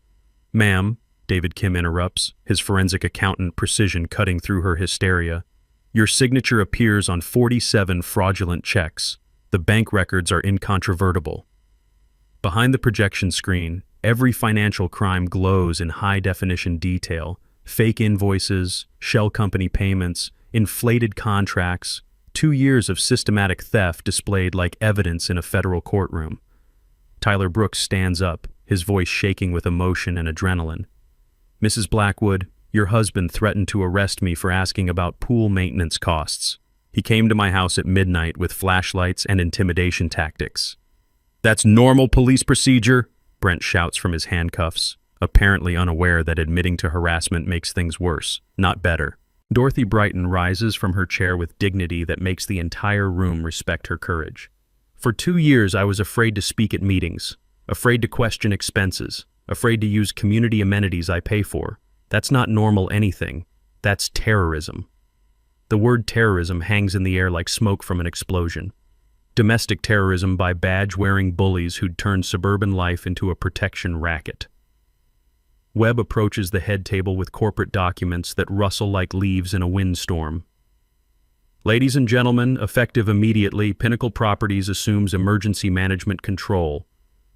"Ma'am," David Kim interrupts, his forensic accountant precision cutting through her hysteria, "your signature appears on 47 fraudulent checks. The bank records are incontrovertible." Behind the projection screen, every financial crime glows in high-definition detail. Fake invoices, shell company payments, inflated contracts, 2 years of systematic theft displayed like evidence in a federal courtroom. Tyler Brooks stands up, his voice shaking with emotion and adrenaline. "Mrs. Blackwood, your husband threatened to arrest me for asking about pool maintenance costs. He came to my house at midnight with flashlights and intimidation tactics." "That's normal police procedure," Brent shouts from his handcuffs. apparently unaware that admitting to harassment makes things worse, not better. Dorothy Brighton rises from her chair with dignity that makes the entire room respect her courage. For 2 years, I was afraid to speak at meetings, afraid to question expenses, afraid to use community amenities I pay for. That's not normal anything. That's terrorism. The word terrorism hangs in the air like smoke from an explosion. Domestic terrorism by badge-wearing bullies who'd turned suburban life into a protection racket. Webb approaches the head table with corporate documents that rustle like leaves in a windstorm. Ladies and gentlemen, effective immediately, Pinnacle Properties assumes emergency management control,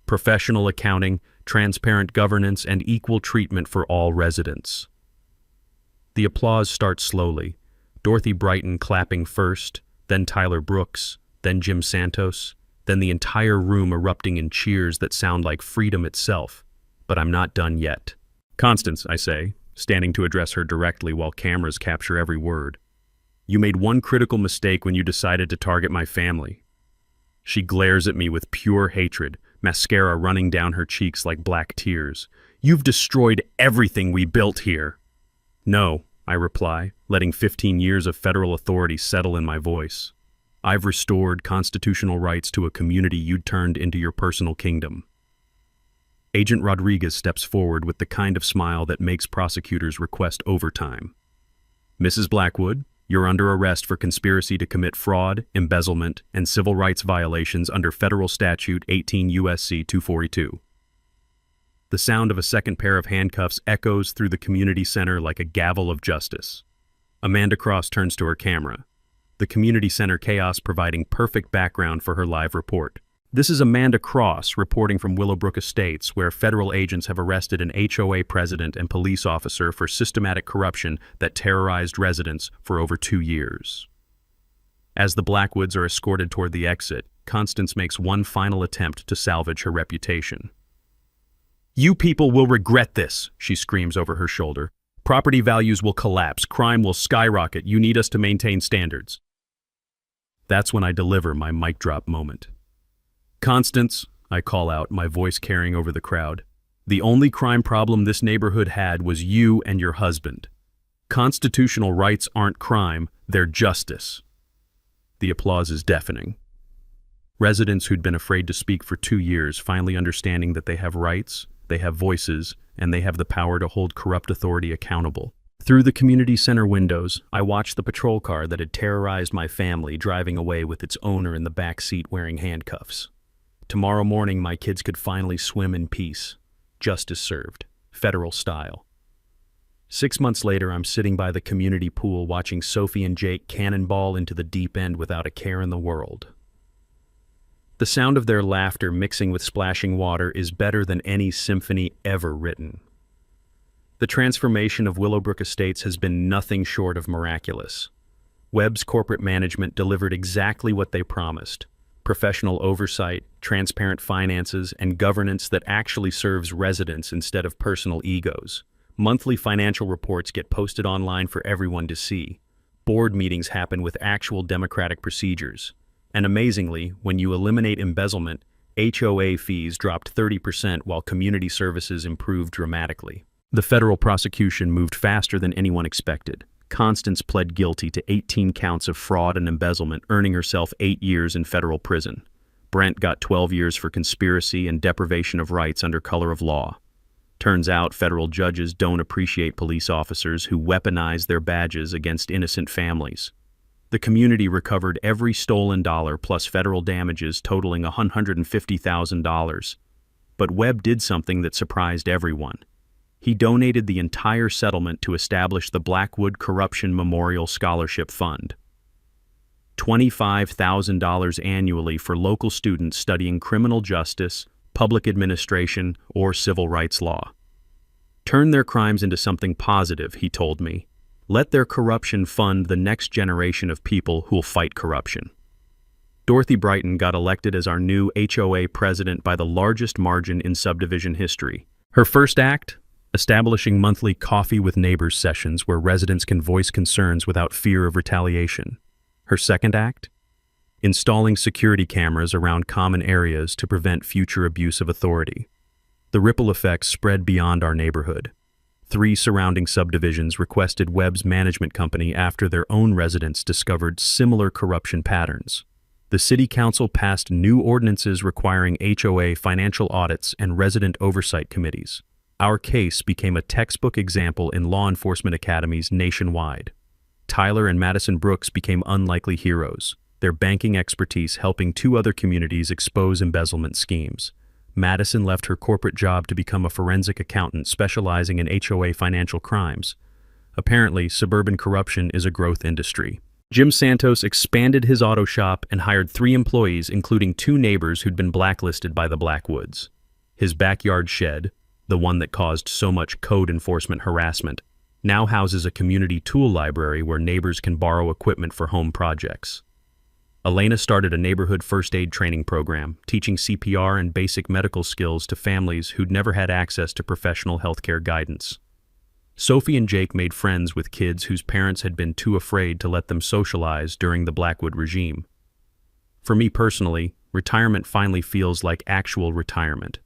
professional accounting, transparent governance, and equal treatment for all residents. The applause starts slowly, Dorothy Brighton clapping first, then Tyler Brooks, then Jim Santos, then the entire room erupting in cheers that sound like freedom itself. But I'm not done yet. Constance, I say, standing to address her directly while cameras capture every word. You made one critical mistake when you decided to target my family. She glares at me with pure hatred, mascara running down her cheeks like black tears. You've destroyed everything we built here. No, I reply, letting 15 years of federal authority settle in my voice. I've restored constitutional rights to a community you'd turned into your personal kingdom. Agent Rodriguez steps forward with the kind of smile that makes prosecutors request overtime. Mrs. Blackwood, you're under arrest for conspiracy to commit fraud, embezzlement, and civil rights violations under Federal Statute 18 U.S.C. 242. The sound of a second pair of handcuffs echoes through the community center like a gavel of justice. Amanda Cross turns to her camera, the community center chaos providing perfect background for her live report. This is Amanda Cross reporting from Willowbrook Estates, where federal agents have arrested an HOA president and police officer for systematic corruption that terrorized residents for over 2 years. As the Blackwoods are escorted toward the exit, Constance makes one final attempt to salvage her reputation. You people will regret this, she screams over her shoulder. Property values will collapse, crime will skyrocket, you need us to maintain standards. That's when I deliver my mic drop moment. Constance, I call out, my voice carrying over the crowd. The only crime problem this neighborhood had was you and your husband. Constitutional rights aren't crime, they're justice. The applause is deafening. Residents who'd been afraid to speak for 2 years finally understanding that they have rights, they have voices, and they have the power to hold corrupt authority accountable. Through the community center windows, I watched the patrol car that had terrorized my family driving away with its owner in the back seat wearing handcuffs. Tomorrow morning, my kids could finally swim in peace. Justice served, federal style. 6 months later, I'm sitting by the community pool watching Sophie and Jake cannonball into the deep end without a care in the world. The sound of their laughter mixing with splashing water is better than any symphony ever written. The transformation of Willowbrook Estates has been nothing short of miraculous. Webb's corporate management delivered exactly what they promised. Professional oversight, transparent finances, and governance that actually serves residents instead of personal egos. Monthly financial reports get posted online for everyone to see. Board meetings happen with actual democratic procedures. And amazingly, when you eliminate embezzlement, HOA fees dropped 30% while community services improved dramatically. The federal prosecution moved faster than anyone expected. Constance pled guilty to 18 counts of fraud and embezzlement, earning herself 8 years in federal prison. Brent got 12 years for conspiracy and deprivation of rights under color of law. Turns out federal judges don't appreciate police officers who weaponize their badges against innocent families. The community recovered every stolen dollar plus federal damages totaling $150,000. But Webb did something that surprised everyone. He donated the entire settlement to establish the Blackwood Corruption Memorial Scholarship Fund. $25,000 annually for local students studying criminal justice, public administration, or civil rights law. Turn their crimes into something positive, he told me. Let their corruption fund the next generation of people who'll fight corruption. Dorothy Brighton got elected as our new HOA president by the largest margin in subdivision history. Her first act? Establishing monthly coffee with neighbors sessions where residents can voice concerns without fear of retaliation. Her second act? Installing security cameras around common areas to prevent future abuse of authority. The ripple effects spread beyond our neighborhood. 3 surrounding subdivisions requested Webb's management company after their own residents discovered similar corruption patterns. The city council passed new ordinances requiring HOA financial audits and resident oversight committees. Our case became a textbook example in law enforcement academies nationwide. Tyler and Madison Brooks became unlikely heroes, their banking expertise helping 2 other communities expose embezzlement schemes. Madison left her corporate job to become a forensic accountant specializing in HOA financial crimes. Apparently, suburban corruption is a growth industry. Jim Santos expanded his auto shop and hired 3 employees, including 2 neighbors who'd been blacklisted by the Blackwoods. His backyard shed, the one that caused so much code enforcement harassment, now houses a community tool library where neighbors can borrow equipment for home projects. Elena started a neighborhood first aid training program, teaching CPR and basic medical skills to families who'd never had access to professional healthcare guidance. Sophie and Jake made friends with kids whose parents had been too afraid to let them socialize during the Blackwood regime. For me personally, retirement finally feels like actual retirement.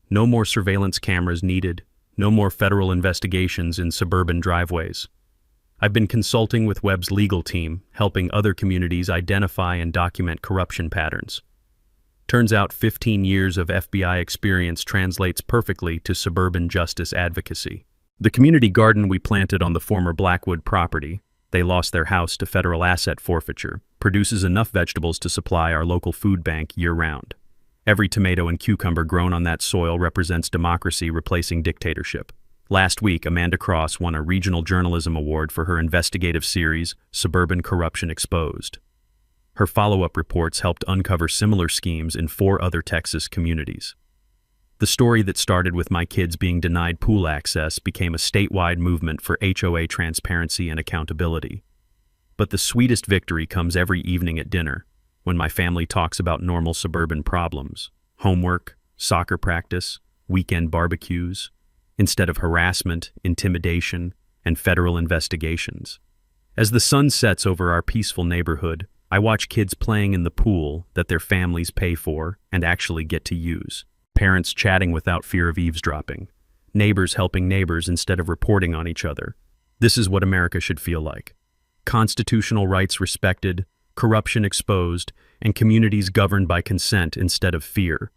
No more surveillance cameras needed, no more federal investigations in suburban driveways. I've been consulting with Webb's legal team, helping other communities identify and document corruption patterns. Turns out 15 years of FBI experience translates perfectly to suburban justice advocacy. The community garden we planted on the former Blackwood property, they lost their house to federal asset forfeiture, produces enough vegetables to supply our local food bank year-round. Every tomato and cucumber grown on that soil represents democracy replacing dictatorship. Last week, Amanda Cross won a regional journalism award for her investigative series, Suburban Corruption Exposed. Her follow-up reports helped uncover similar schemes in 4 other Texas communities. The story that started with my kids being denied pool access became a statewide movement for HOA transparency and accountability. But the sweetest victory comes every evening at dinner, when my family talks about normal suburban problems, homework, soccer practice, weekend barbecues, instead of harassment, intimidation, and federal investigations. As the sun sets over our peaceful neighborhood, I watch kids playing in the pool that their families pay for and actually get to use. Parents chatting without fear of eavesdropping. Neighbors helping neighbors instead of reporting on each other. This is what America should feel like. Constitutional rights respected, corruption exposed, and communities governed by consent instead of fear.